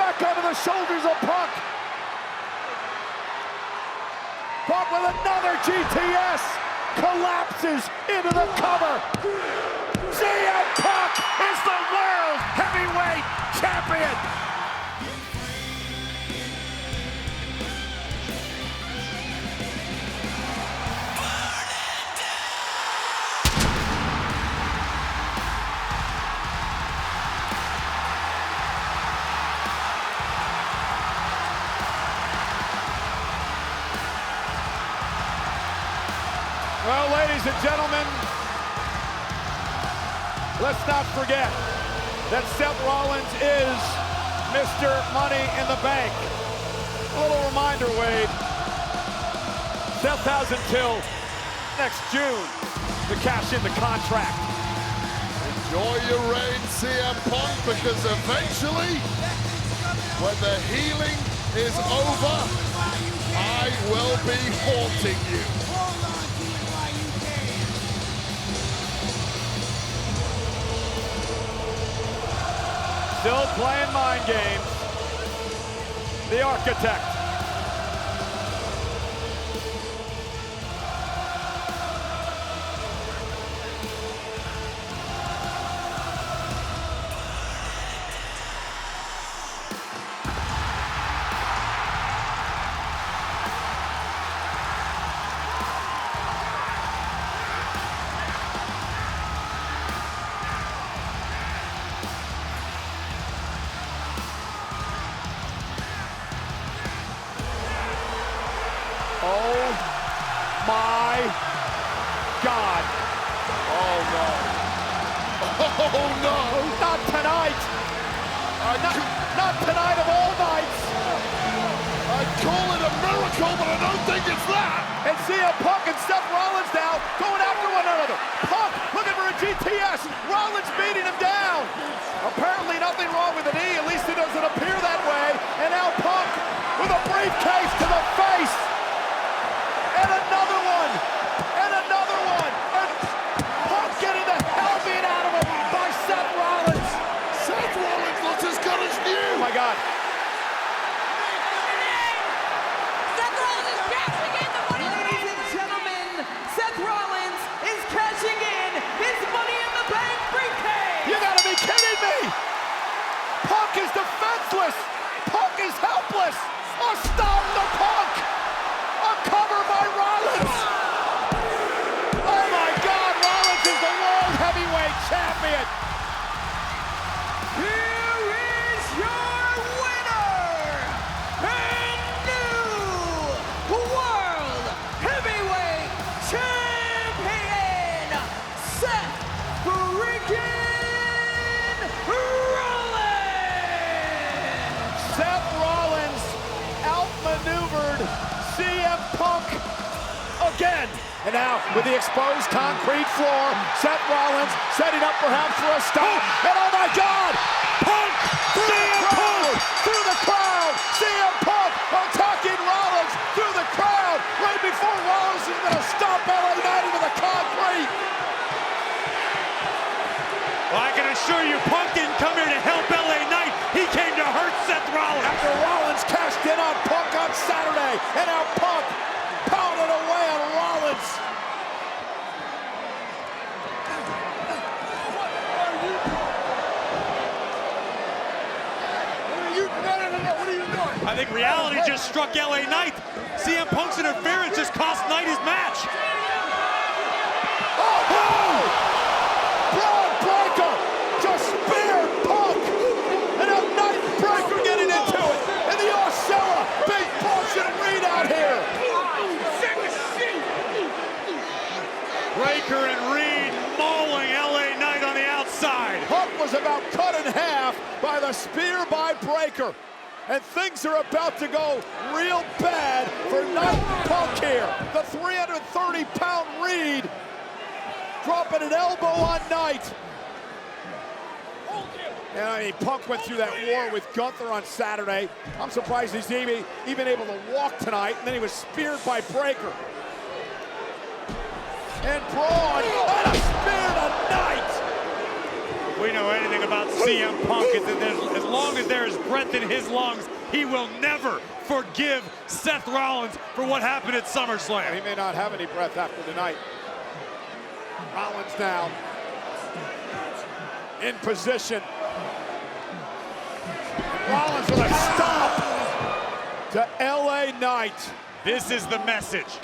back onto the shoulders of Punk. Punk with another GTS, collapses into the cover. CM Punk is the World Heavyweight Champion. Well, ladies and gentlemen, let's not forget that Seth Rollins is Mr. Money in the Bank. A little reminder, Wade. Seth has until next June to cash in the contract. Enjoy your reign, CM Punk, because eventually, when the healing is over, I will be haunting you. Still playing mind games. The Architect. Oh my God. Oh no. Oh no. Not tonight. Not tonight of all nights. I'd call it a miracle, but I don't think it's that. And CM Punk and Seth Rollins now going after one another. Punk looking for a GTS. Rollins beating him down. Apparently nothing wrong with the knee. At least it doesn't appear that way. And now Punk with a briefcase to the face. And another one. And another one. And Punk getting the hell beat out of him by Seth Rollins. Seth Rollins looks as good as new. Oh my God. Seth Rollins is cashing in the money. Ladies and gentlemen, Seth Rollins is cashing in his Money in the Bank briefcase. You gotta be kidding me. Punk is defenseless. Punk is helpless. Stop the Punk. A cover by Rollins. Oh my God, Rollins is the World Heavyweight Champion. Here is your winner and new World Heavyweight Champion, Seth freaking Rollins. Seth Rollins outmaneuvered CM Punk again. And now with the exposed concrete floor, Seth Rollins setting up perhaps for a stop. And oh my God, Punk, CM Punk through the crowd. CM Punk attacking Rollins through the crowd right before Rollins is going to stop LA Knight into the concrete. Well, I can assure you, Punk didn't come here to help LA Knight. He came to hurt Seth Rollins. After Rollins cashed in on Punk on Saturday, and now Punk pounded away on Rollins. I think reality just struck LA Knight. CM Punk's interference just cost Knight his match. Oh! Braun Breaker just speared Punk! And a Knight Breaker getting into it! And the Osceola big portion read out here! Breaker and Reed mauling LA Knight on the outside. Punk was about cut in half by the spear by Breaker. And things are about to go real bad for Knight and Punk here. The 330-pound Reed dropping an elbow on Knight. And I mean, Punk went through that war with Gunther on Saturday. I'm surprised he's even able to walk tonight. And then he was speared by Breaker. And Braun, and a spear to Knight. we know anything about CM Punk, is that as long as there is breath in his lungs, he will never forgive Seth Rollins for what happened at SummerSlam. He may not have any breath after tonight. Rollins now in position. Rollins with a stomp to LA Knight. This is the message.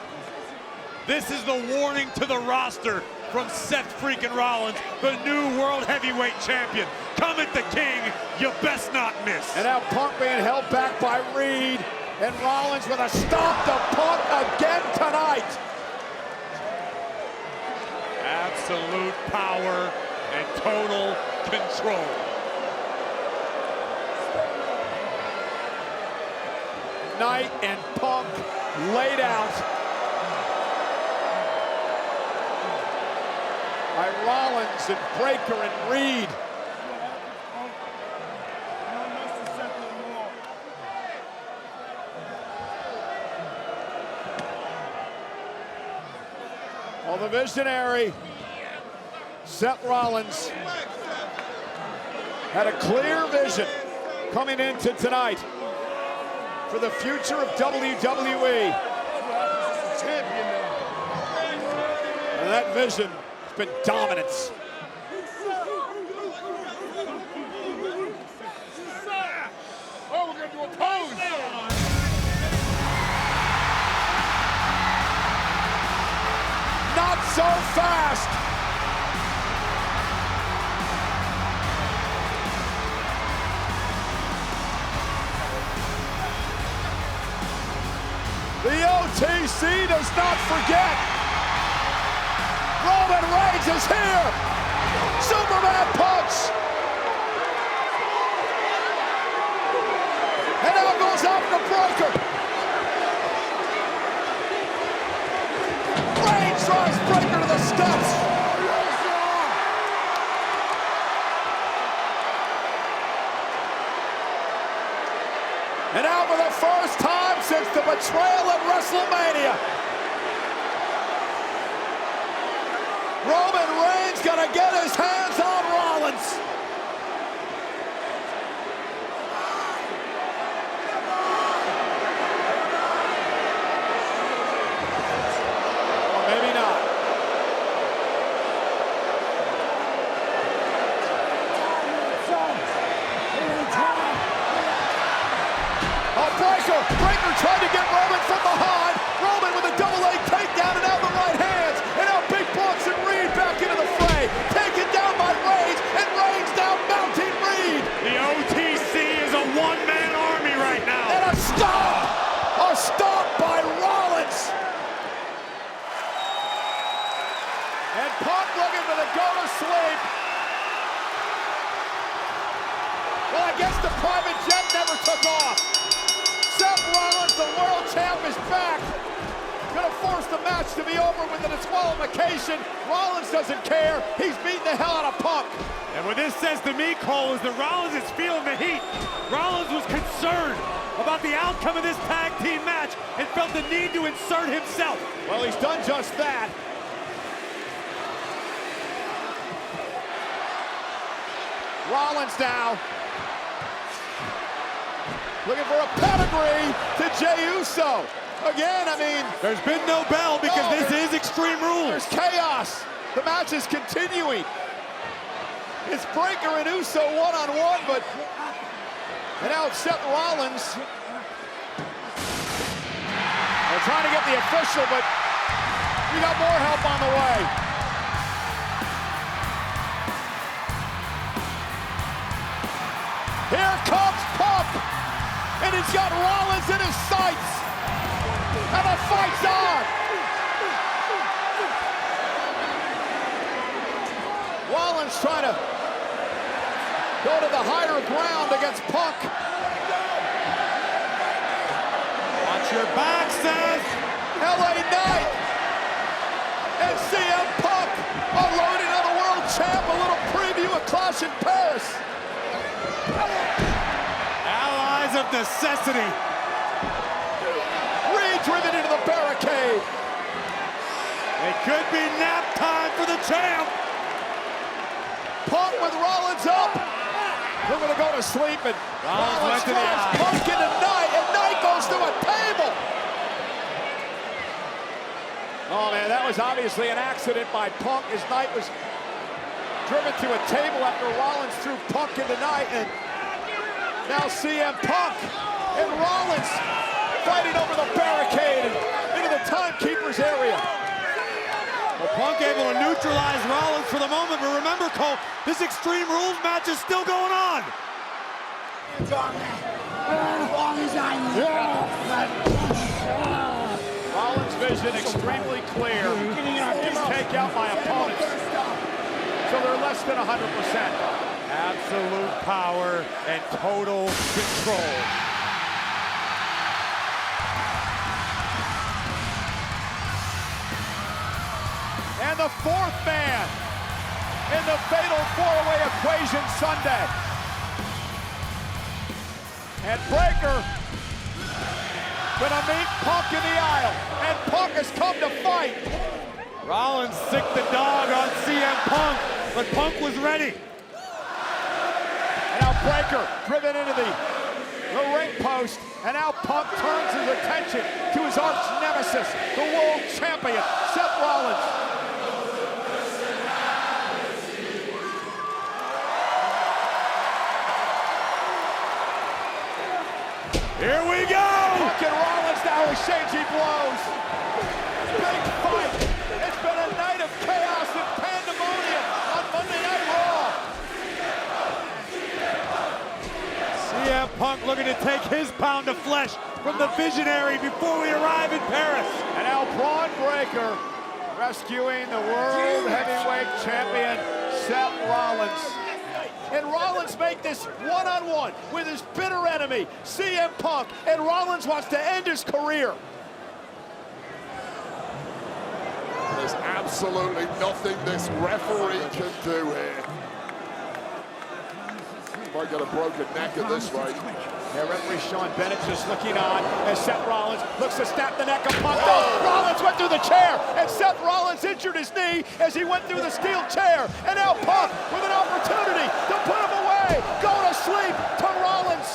This is the warning to the roster from Seth freaking Rollins, the new World Heavyweight Champion. Come at the King, you best not miss. And now Punk being held back by Reed. And Rollins with a stomp to Punk again tonight. Absolute power and total control. Knight and Punk laid out by Rollins and Breakker and Reed. Well, the visionary, Seth Rollins, had a clear vision coming into tonight for the future of WWE. And that vision has been dominance. Oh, we're gonna do a pose. Not so fast. The OTC does not forget. Roman Reigns is here. Superman punch. And now goes after Breakker. Reigns drives Breakker to the steps. And now for the first time since the betrayal at WrestleMania, Roman Reigns gonna get his hands on Rollins. Or maybe not. Breakker tried to get Roman from behind. Roman with a double leg takedown and out the right hands. And now Big Boss and Reed back into the fray. Taken down by Reigns, and Reigns down mounting Reed. The OTC is a one-man army right now. And a stomp! A stomp by Rollins. And Punk looking for the go to sleep. Well, I guess the private jet never took off. Seth Rollins, the world champ, is back. Gonna force the match to be over with a disqualification. Rollins doesn't care. He's beating the hell out of Punk. And what this says to me, Cole, is that Rollins is feeling the heat. Rollins was concerned about the outcome of this tag team match and felt the need to insert himself. Well, he's done just that. Rollins now looking for a pedigree to Jey Uso. Again, I mean, There's been no bell because No, this is Extreme Rules. there's chaos. The match is continuing. It's Breakker and Uso one-on-one, but and now it's Seth Rollins. They're trying to get the official, but we got more help on the way. Here comes Punk, and he's got Rollins in his sights, and the fight's on. Rollins trying to go to the higher ground against Punk. Watch your back, Seth. LA Knight and CM Punk unloading on the world champ. A little preview of Clash in Paris. Allies of necessity. Reed driven into the barricade. It could be nap time for the champ. Punk Punk with Rollins up. They're going to go to sleep, and Rollins throws Punk into Knight, and Knight goes through a table. Oh, man, that was obviously an accident by Punk as Knight was driven to a table after Rollins threw Punk into Knight, and now CM Punk and Rollins fighting over the barricade and into the timekeeper's area. Well, Punk able to neutralize Rollins for the moment, but remember, Cole, this Extreme Rules match is still going on. Rollins' vision extremely clear. Just take out my opponents. So they're less than 100%. Absolute power and total control. And the fourth man in the fatal four-way equation Sunday. And Breakker gonna meet Punk in the aisle, and Punk has come to fight. Rollins sicked the dog on CM Punk, but Punk was ready. And now Breakker driven into the ring post, and now Punk turns his attention to his arch nemesis, the world champion, Seth Rollins. Here we go! Punk and Rollins now exchanging blows. Big fight. It's been a night of chaos and pandemonium on Monday Night Raw. CM Punk looking to take his pound of flesh from the Visionary before we arrive in Paris. And now Braun Breakker rescuing the World Heavyweight Champion, Seth Rollins. And Rollins make this one-on-one with his bitter enemy, CM Punk, and Rollins wants to end his career. There's absolutely nothing this referee can do here. Might get a broken neck at this rate. Yeah, referee Sean Bennett just looking on as Seth Rollins looks to snap the neck of Punk. Oh, Rollins went through the chair, and Seth Rollins injured his knee as he went through the steel chair. And now Punk with an opportunity to put him away. Go to sleep to Rollins.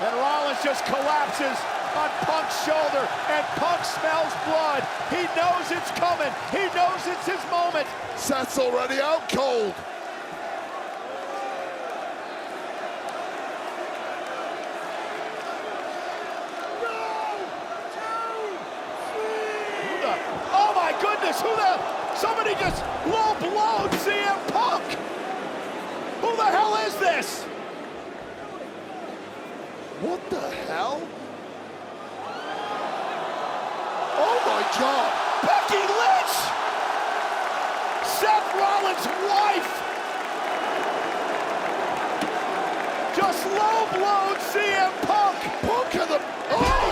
And Rollins just collapses on Punk's shoulder, and Punk smells blood. He knows it's coming. He knows it's his moment. Seth's already out cold. Oh my goodness, somebody just low-blowed CM Punk. Who the hell is this? What the hell? Oh my God. Becky Lynch! Seth Rollins' wife! Just low-blowed CM Punk! Punk in the... Oh!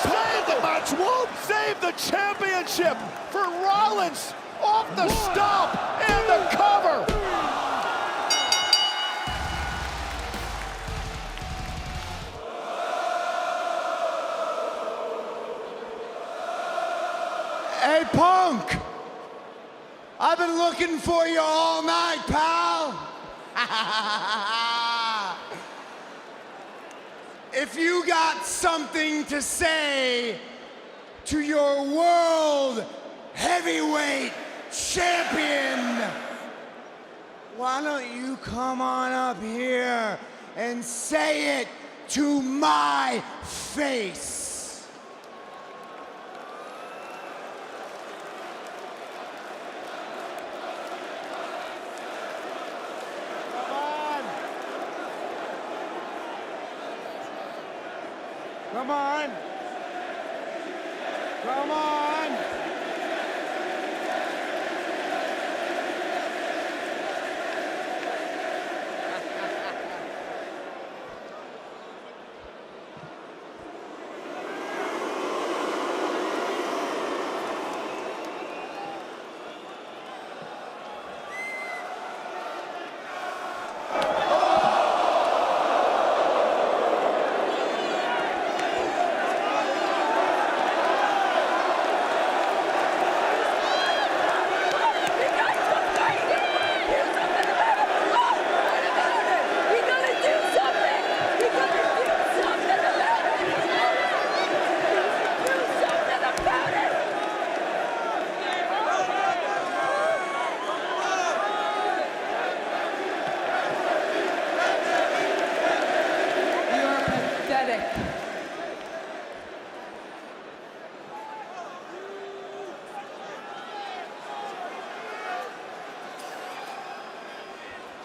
Save the match won! Save the championship for Rollins off the stomp and the cover! Hey, Punk! I've been looking for you all night, pal! If you got something to say to your World Heavyweight Champion, why don't you come on up here and say it to my face? Come on. Come on.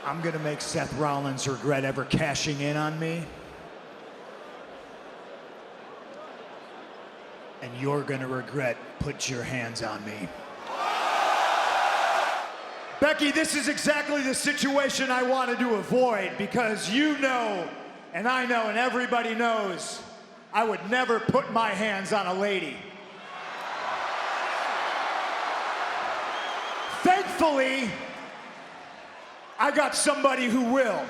I'm gonna make Seth Rollins regret ever cashing in on me. And you're gonna regret putting your hands on me. Becky, this is exactly the situation I wanted to avoid, because you know, and I know, and everybody knows, I would never put my hands on a lady. Thankfully, I got somebody who will.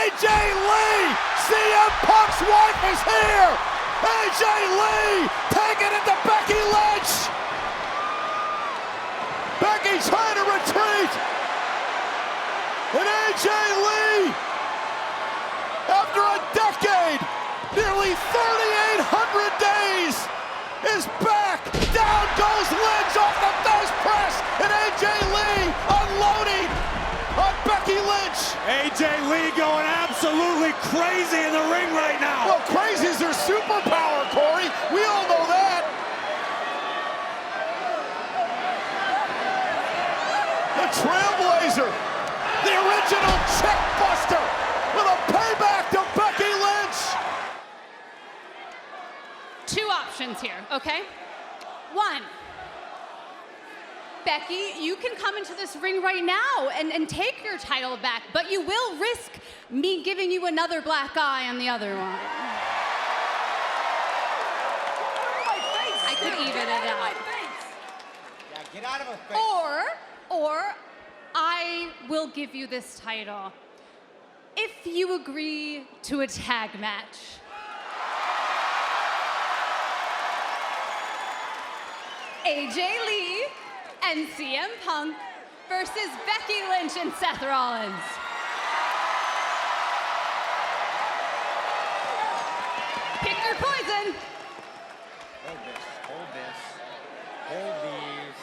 AJ Lee! CM Punk's wife is here! AJ Lee taking it to Becky Lynch! Becky trying to retreat! And AJ Lee, after a decade, nearly 3,800 days, is back! Down goes Lynch off the nose press! And AJ Lee unloading on Becky Lynch! AJ Lee going absolutely crazy in the ring right now. Well, crazy's their superpower, Corey. We all know that. The Trailblazer, the original check buster, with a payback to Becky Lynch. Two options here, okay? One, Becky, you can come into this ring right now and take your title back, but you will risk me giving you another black eye on the other one. I could even it out. Yeah, get out of her face. Or I will give you this title if you agree to a tag match. AJ Lee and CM Punk versus Becky Lynch and Seth Rollins. Pick your poison. Hold this, hold this, hold these.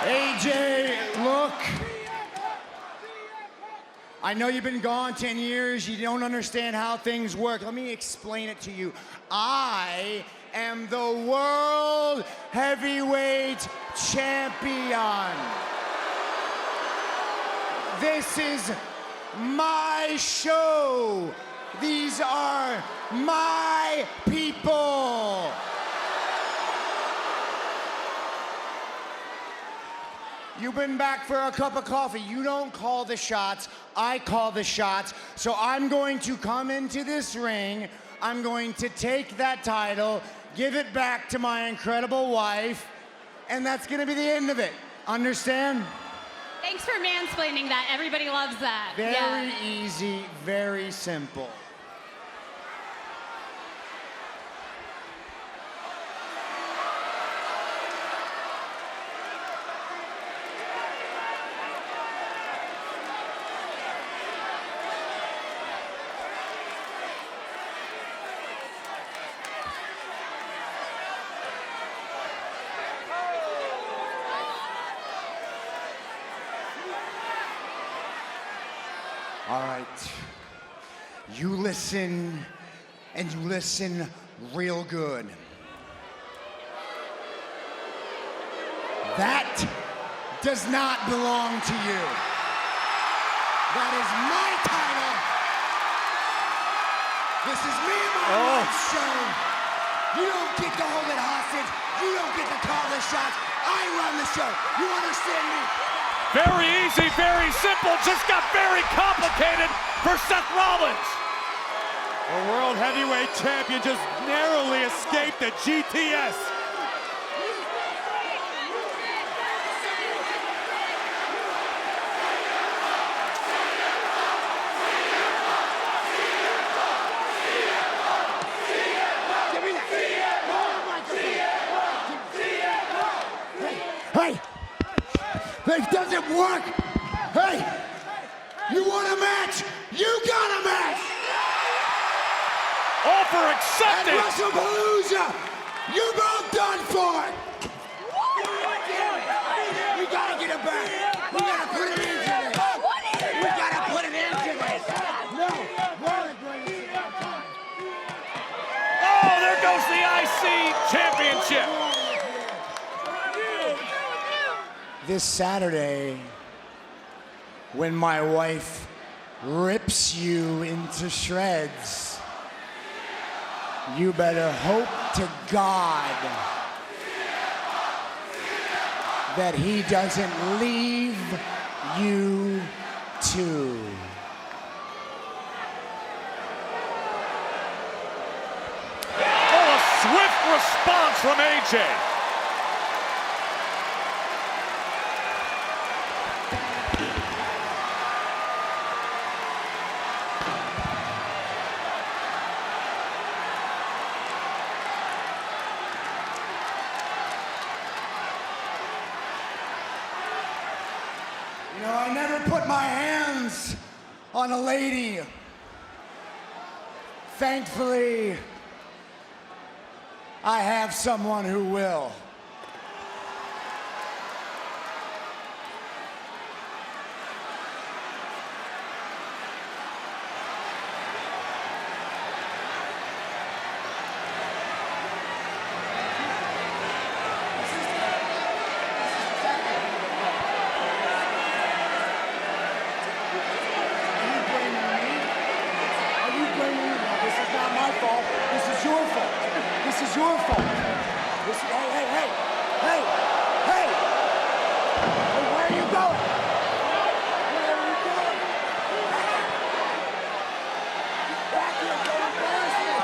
AJ, look. I know you've been gone 10 years. You don't understand how things work. Let me explain it to you. I am the World Heavyweight Champion. This is my show. These are my people. You've been back for a cup of coffee. You don't call the shots. I call the shots. So I'm going to come into this ring. I'm going to take that title, give it back to my incredible wife, and that's going to be the end of it. Understand? Thanks for mansplaining that. Everybody loves that. Very easy, very simple. All right. You listen, and you listen real good. That does not belong to you. That is my title. This is me and my wife's show. You don't get to hold it hostage. You don't get to call the shots. I run the show. You understand me? Very easy, very simple, just got very complicated for Seth Rollins. The World Heavyweight Champion just narrowly escaped the GTS. Hey! This doesn't work! Hey! You want a match? You got a match! Offer accepted! At WrestlePalooza! You're both done for! We gotta get it back! We gotta put it into this! We gotta put it into this! No! We're the greatest of all time! Oh, there goes the IC Championship! This Saturday, when my wife rips you into shreds, you better hope to God that he doesn't leave you too. Oh, a swift response from AJ. You know, I never put my hands on a lady. Thankfully, I have someone who will. This is your fault. Hey! Hey, where are you going? Where are you going? Back here, don't embarrass me.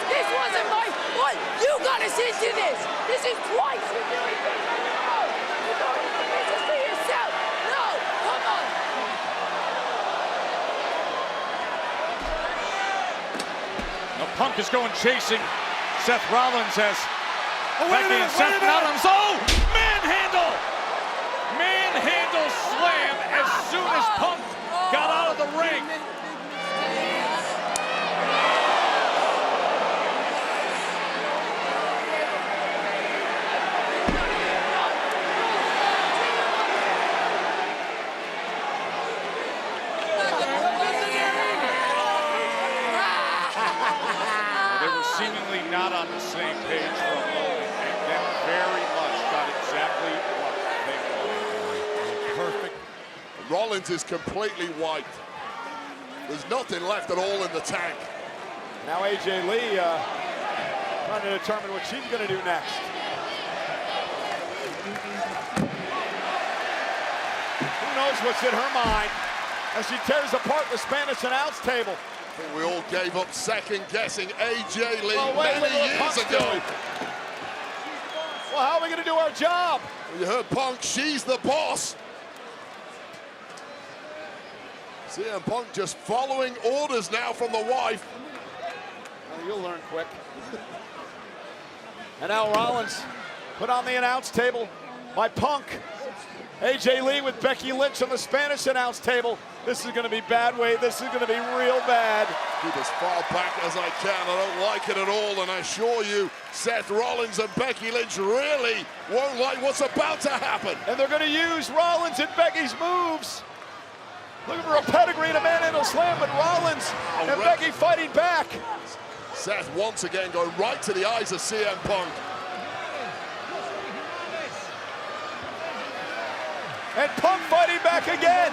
This wasn't my fault. You got us into this. This is twice you're doing this. No, you're going into business for yourself. No, come on. Now Punk is going chasing. Seth Rollins has Wait a minute. Seth Rollins. Oh, manhandle! Manhandle slam as soon as Punk got out of the ring. They were seemingly not on the same page for a moment, and then very much got exactly what they wanted. Perfect. Rollins is completely wiped. There's nothing left at all in the tank. Now AJ Lee trying to determine what she's going to do next. knows what's in her mind as she tears apart the Spanish announce table. I think we all gave up second-guessing AJ Lee Well, wait, many look what years Punk's ago. doing. Well, how are we going to do our job? You heard Punk, she's the boss. CM Punk just following orders now from the wife. Well, you'll learn quick. And now Rollins put on the announce table by Punk. AJ Lee with Becky Lynch on the Spanish announce table. This is going to be bad, Wade. This is going to be real bad. Keep as far back as I can. I don't like it at all, and I assure you, Seth Rollins and Becky Lynch really won't like what's about to happen. And they're going to use Rollins and Becky's moves. Looking for a pedigree and a manhandle slam, but Rollins and Becky fighting back. Seth once again going right to the eyes of CM Punk. And Punk fighting back again.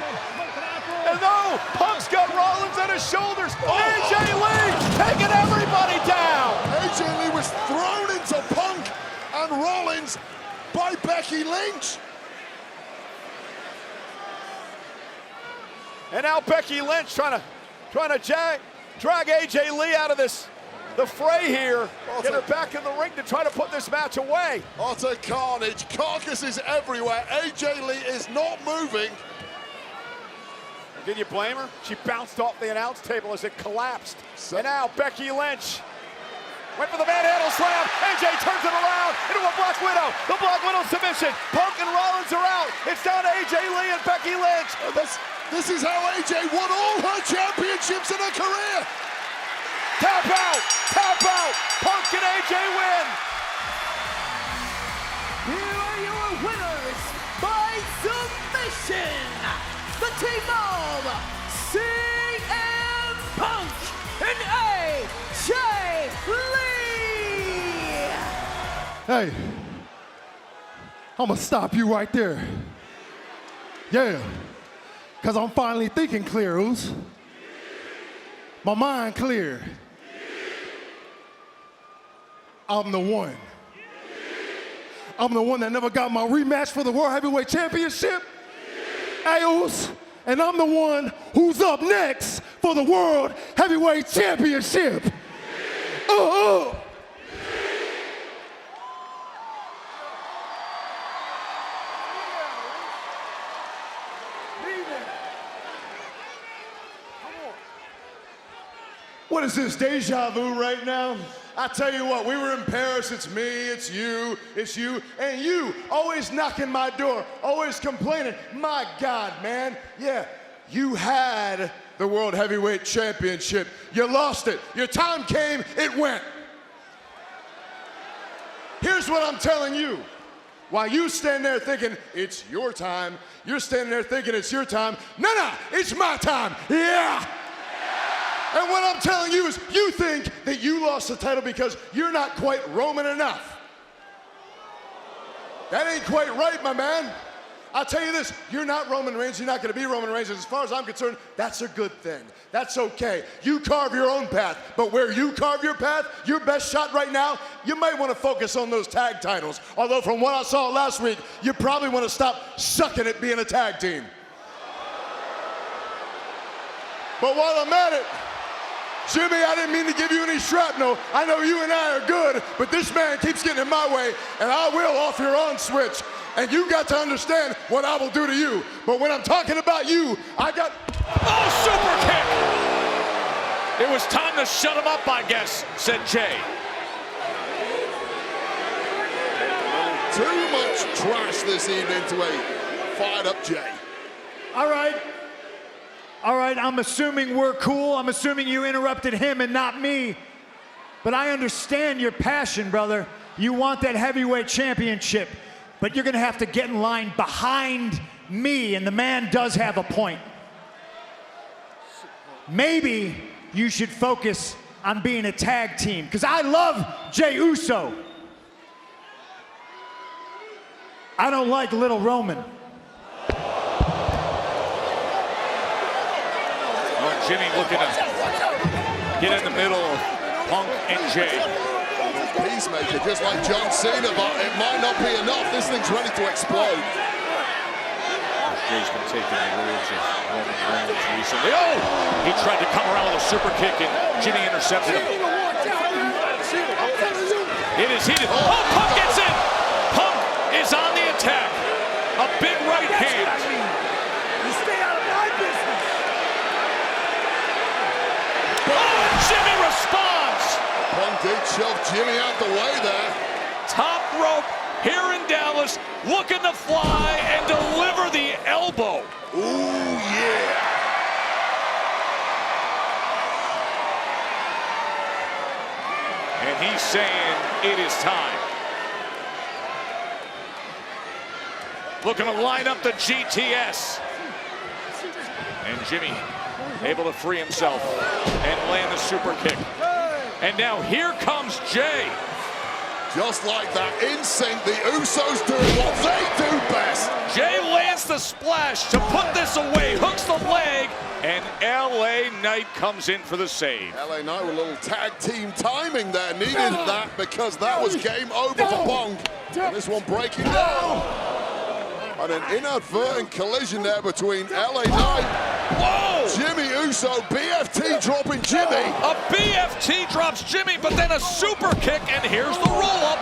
And no, Punk's got Rollins at his shoulders. AJ Lee taking everybody down. AJ Lee was thrown into Punk and Rollins by Becky Lynch. And now Becky Lynch trying to drag AJ Lee out of the fray here. Get her back in the ring to try to put this match away. Utter carnage, carcasses everywhere. AJ Lee is not moving. Can you blame her? She bounced off the announce table as it collapsed. And now Becky Lynch went for the manhandle slam. AJ turns it around into a Black Widow. The Black Widow submission. Punk and Rollins are out. It's down to AJ Lee and Becky Lynch. This is how AJ won all her championships in her career. Tap out, tap out. Punk and AJ win. Here are your winners by submission. The team of CM Punk and AJ Lee. Hey, I'm gonna stop you right there. Yeah, because I'm finally thinking clear, Oos. My mind clear. I'm the one. I'm the one that never got my rematch for the World Heavyweight Championship. Hey, Oos, and I'm the one who's up next for the World Heavyweight Championship. What is this, deja vu right now? I tell you what, we were in Paris, it's me, it's you, and you always knocking my door, always complaining. My God, man, yeah, you had the World Heavyweight Championship. You lost it. Your time came, it went. Here's what I'm telling you. While you stand there thinking it's your time, you're standing there thinking it's your time. No, it's my time, yeah. And what I'm telling you is you think that you lost the title because you're not quite Roman enough. That ain't quite right, my man. I'll tell you this, you're not Roman Reigns, you're not gonna be Roman Reigns, and as far as I'm concerned, that's a good thing. That's okay. You carve your own path, but where you carve your path, your best shot right now, you might wanna focus on those tag titles. Although from what I saw last week, you probably wanna stop sucking at being a tag team. But while I'm at it, Jimmy, I didn't mean to give you any shrapnel. I know you and I are good, but this man keeps getting in my way, and I will off your on switch. And you got to understand what I will do to you. But when I'm talking about you, I got... Oh, super kick! It was time to shut him up, I guess, said Jay. Too much trash this evening to a fired up Jay. All right, I'm assuming we're cool. I'm assuming you interrupted him and not me. But I understand your passion, brother. You want that heavyweight championship. But you're gonna have to get in line behind me, and the man does have a point. Maybe you should focus on being a tag team, because I love Jey Uso. I don't like Little Roman. Jimmy looking to get in the middle of Punk and Jay. Peacemaker, just like John Cena, but it might not be enough. This thing's ready to explode. JJ's been taking the words of Roman Reigns recently. Oh! He tried to come around with a super kick and Jimmy intercepted him. It is heated. Oh, Punk gets in! Punk is on the attack. A big right hand. You stay out of my business. Oh, and Jimmy responds! Punk did shove Jimmy out the way there. Top rope here in Dallas, looking to fly and deliver the elbow. Ooh, yeah. And he's saying it is time. Looking to line up the GTS. And Jimmy able to free himself and land the super kick. And now here comes Jay. Just like that, in sync, the Usos doing what they do best. Jay lands the splash to put this away, hooks the leg, and LA Knight comes in for the save. LA Knight with a little tag team timing there. Needed that because that was game over for Punk. And this one breaking down. And an inadvertent collision there between LA Knight. Whoa! Jimmy Uso, BFT dropping Jimmy. A BFT drops Jimmy, but then a super kick, and here's the roll-up.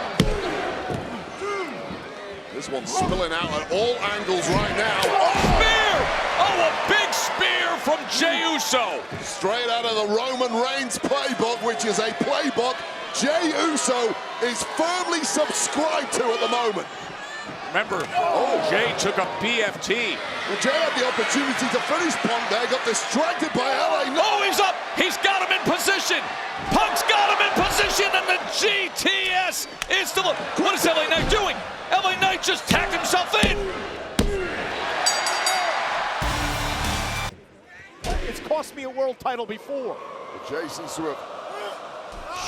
This one's spilling out at all angles right now. Spear! Oh, a big spear from Jey Uso. Straight out of the Roman Reigns playbook, which is a playbook Jey Uso is firmly subscribed to at the moment. Remember, Jay took a BFT. Well, Jay had the opportunity to finish Punk there, got distracted by LA Knight. Oh, he's up! He's got him in position! Punk's got him in position, and the GTS is still... What is LA Knight doing? LA Knight just tacked himself in! It's cost me a world title before. Jay seems to have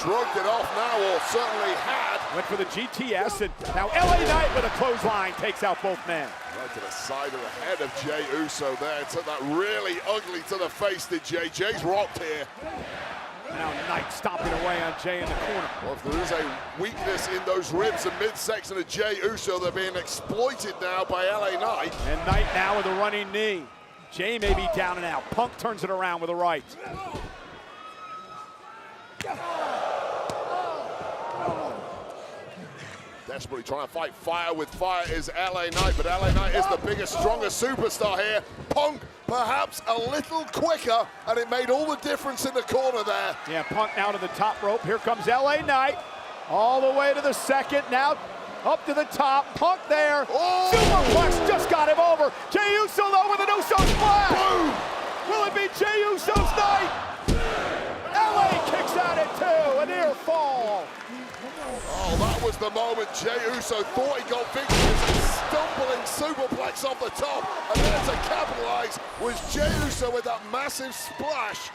shrugged it off now, or certainly had. Went for the GTS, and now LA Knight with a clothesline takes out both men. Right to the side of the head of Jey Uso there. Took that really ugly to the face, did Jay. Jay's rocked here. Now Knight stomping away on Jay in the corner. Well, if there is a weakness in those ribs and midsection of Jey Uso, they're being exploited now by LA Knight. And Knight now with a running knee. Jay may be down and out. Punk turns it around with a right. Desperately trying to fight fire with fire is LA Knight, but LA Knight is the biggest, strongest superstar here. Punk perhaps a little quicker, and it made all the difference in the corner there. Yeah, Punk now to the top rope. Here comes LA Knight. All the way to the second. Now up to the top. Punk there. Oh! Superplex just got him over. Jey Uso though with an Uso splash. Boom! Will it be Jey Uso's night? LA kicks at it too. A near fall. Oh, that was the moment Jey Uso thought he got victory. Stumbling superplex off the top, and then to capitalize was Jey Uso with that massive splash.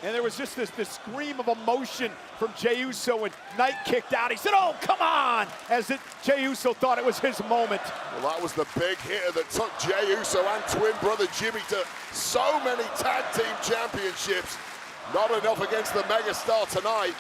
And there was just this scream of emotion from Jey Uso when Knight kicked out. He said, "Oh, come on!" As Jey Uso thought it was his moment. Well, that was the big hitter that took Jey Uso and twin brother Jimmy to so many tag team championships. Not enough against the megastar tonight.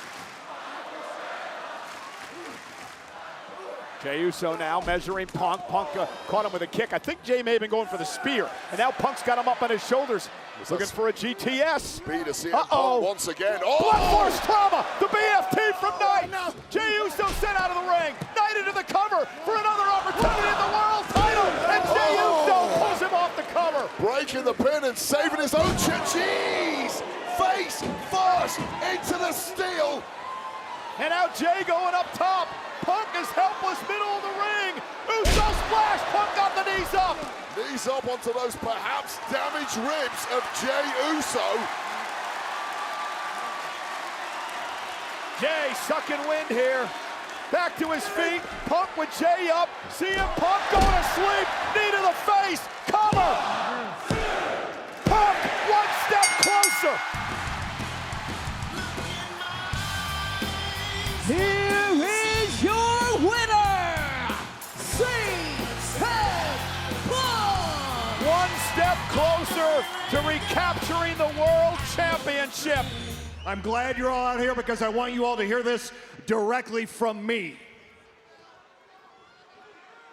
Jey Uso now measuring Punk. Punk caught him with a kick. I think Jey may have been going for the spear. And now Punk's got him up on his shoulders. Looking for a GTS. Speed of CM Punk once again. Blood force trauma. The BFT from Knight. Jey Uso sent out of the ring. Knight into the cover for another opportunity in the world title. And Jey Uso pulls him off the cover. Breaking the pin and saving his own cheese. Face first into the steel. And now Jey going up top. Punk is helpless, middle of the ring. Uso splash. Punk got the knees up. Knees up onto those perhaps damaged ribs of Jey Uso. Jey sucking wind here. Back to his feet. Punk with Jey up. CM Punk going to sleep. Knee to the face. Cover. Punk one step closer. Here is your winner, CM Punk! One step closer to recapturing the World Championship. I'm glad you're all out here because I want you all to hear this directly from me.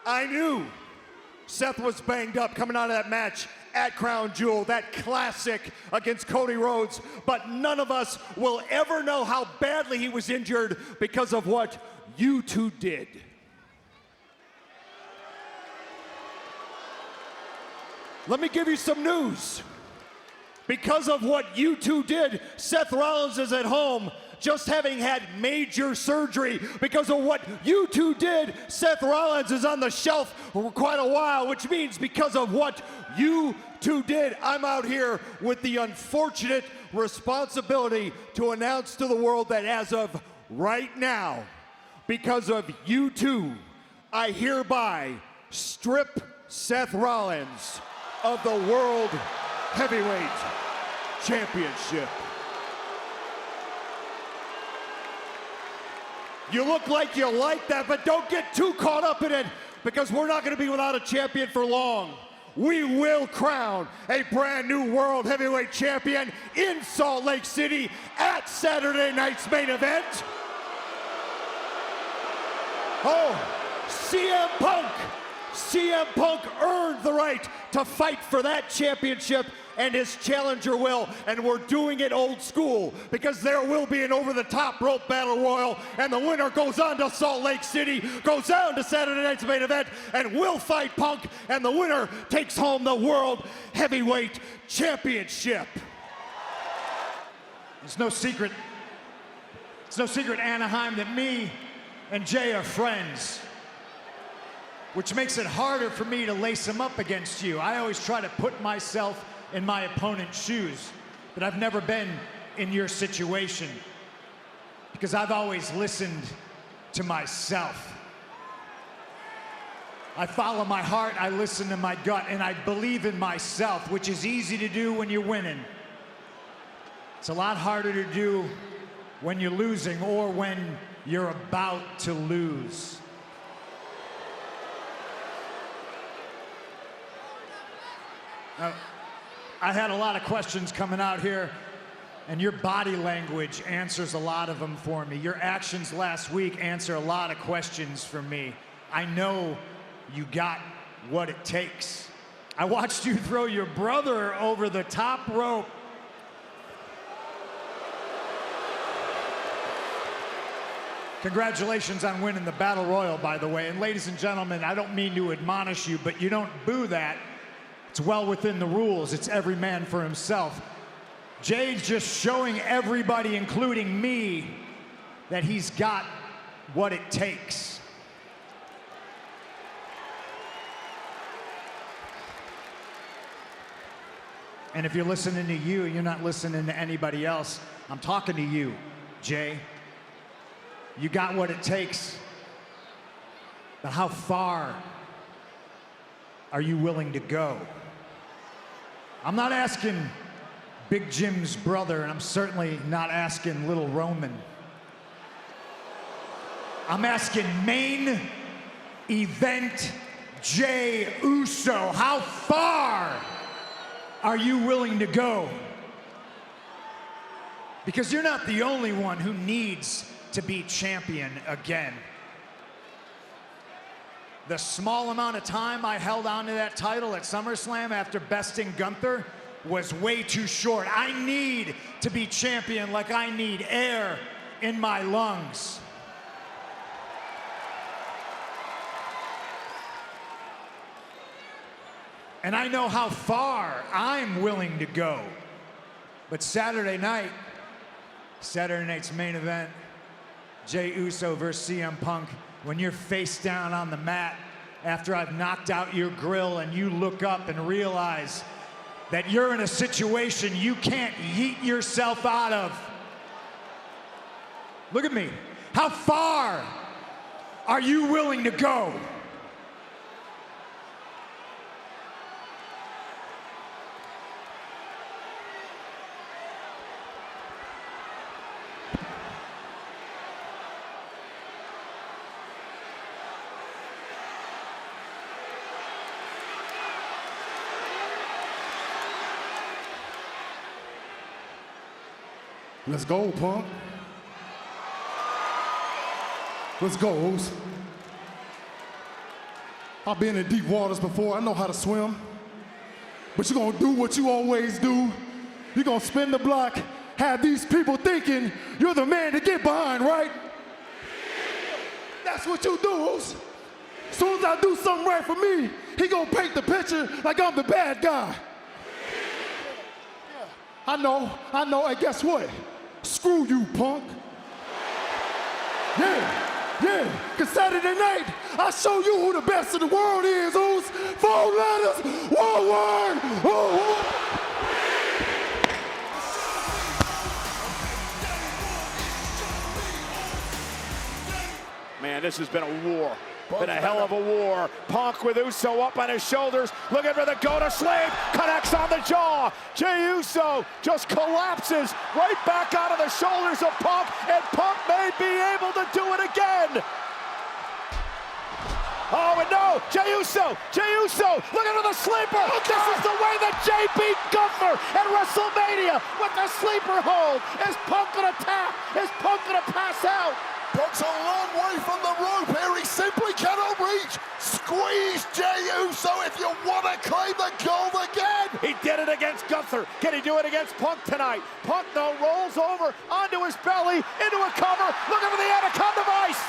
I knew Seth was banged up coming out of that match at Crown Jewel, that classic against Cody Rhodes, but none of us will ever know how badly he was injured because of what you two did. Let me give you some news. Because of what you two did, Seth Rollins is at home just having had major surgery. Because of what you two did, Seth Rollins is on the shelf for quite a while, which means because of what you two did, I'm out here with the unfortunate responsibility to announce to the world that as of right now, because of you two, I hereby strip Seth Rollins of the World Heavyweight Championship. You look like you like that, but don't get too caught up in it because we're not going to be without a champion for long. We will crown a brand new World Heavyweight Champion in Salt Lake City at Saturday night's main event. Oh, CM Punk. CM Punk earned the right to fight for that championship, and his challenger will, and we're doing it old school because there will be an over-the-top rope battle royal, and the winner goes on to Salt Lake City, goes down to Saturday night's main event, and will fight Punk, and the winner takes home the World Heavyweight Championship. It's no secret, Anaheim, that me and Jay are friends, which makes it harder for me to lace him up against you. I always try to put myself in my opponent's shoes, but I've never been in your situation because I've always listened to myself. I follow my heart, I listen to my gut, and I believe in myself, which is easy to do when you're winning. It's a lot harder to do when you're losing or when you're about to lose. Now, I had a lot of questions coming out here, and your body language answers a lot of them for me. Your actions last week answer a lot of questions for me. I know you got what it takes. I watched you throw your brother over the top rope. Congratulations on winning the Battle Royal, by the way. And ladies and gentlemen, I don't mean to admonish you, but you don't boo that. It's well within the rules. It's every man for himself. Jay's just showing everybody, including me, that he's got what it takes. And if you're listening to you, you're not listening to anybody else. I'm talking to you, Jay. You got what it takes. But how far are you willing to go? I'm not asking Big Jim's brother, and I'm certainly not asking Little Roman. I'm asking main event Jey Uso. How far are you willing to go? Because you're not the only one who needs to be champion again. The small amount of time I held on to that title at SummerSlam after besting Gunther was way too short. I need to be champion like I need air in my lungs. And I know how far I'm willing to go. But Saturday night's main event, Jey Uso versus CM Punk, when you're face down on the mat after I've knocked out your grill and you look up and realize that you're in a situation you can't yeet yourself out of. Look at me. How far are you willing to go? Let's go, Punk. Let's go, Oos. I've been in deep waters before. I know how to swim. But you're gonna do what you always do. You're gonna spin the block, have these people thinking you're the man to get behind, right? That's what you do, Uso. As soon as I do something right for me, he gonna paint the picture like I'm the bad guy. I know, and guess what? Screw you, punk. Yeah, cause Saturday night, I'll show you who the best in the world is, Uso. 4 letters, 1 word, Man, this has been a war. Been a hell of a war. Punk with Uso up on his shoulders, looking for the go-to sleep, connects on the jaw. Jey Uso just collapses right back onto the shoulders of Punk, and Punk may be able to do it again. Oh, and no, Jey Uso, looking for the sleeper. This is the way that Jey beat Gunther at WrestleMania with the sleeper hold. Is Punk gonna tap? Is Punk gonna pass out? Punk's a long way from the rope here. He simply cannot reach. Squeeze Jey Uso if you want to claim the gold again. He did it against Gunther. Can he do it against Punk tonight? Punk, though, rolls over onto his belly, into a cover, looking for the Anaconda Vice.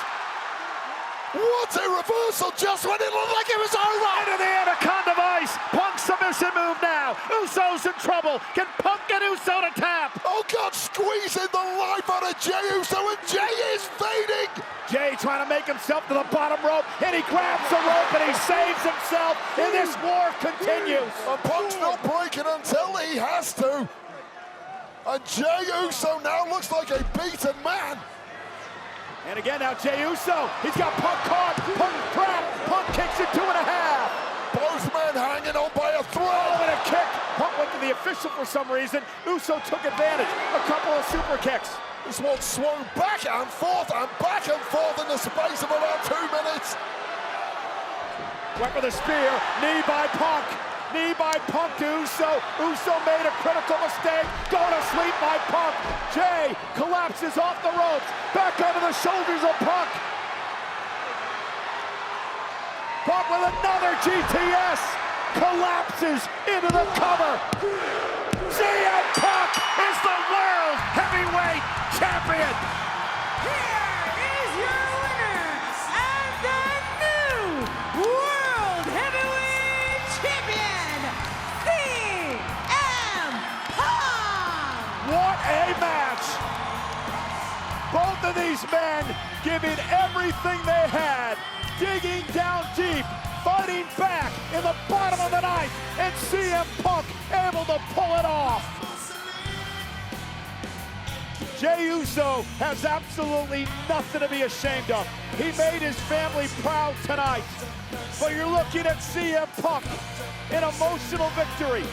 What a reversal just when it looked like it was over. Into the Anaconda Vice. Punk submission move now. Uso's in trouble. Can Punk get Uso to tap? Oh, God, squeezing the life out of Jey Uso, and Jey is fading. Jey trying to make himself to the bottom rope, and he grabs the rope, and he saves himself, and this war continues. And Punk's not breaking until he has to. And Jey Uso now looks like a beaten man. And again now Jey Uso, he's got Punk caught, Punk trapped, Punk kicks it 2.5. Both men hanging on by a thread. Oh, and a kick. Punk went to the official for some reason. Uso took advantage. A couple of super kicks. This one swung back and forth in the space of about 2 minutes. Went for the spear, knee by Punk. Knee by Punk to Uso. Uso made a critical mistake. Going to sleep by Punk. Jey collapses off the ropes. Back onto the shoulders of Punk. Punk with another GTS. Collapses into the cover. CM Punk is the World Heavyweight Champion. Here is your winner and the new World Heavyweight Champion, CM Punk! What a match! Both of these men giving everything they had, digging down deep, fighting back in the bottom of the ninth, and CM Punk able to pull it off. Jey Uso has absolutely nothing to be ashamed of. He made his family proud tonight. But you're looking at CM Punk, an emotional victory.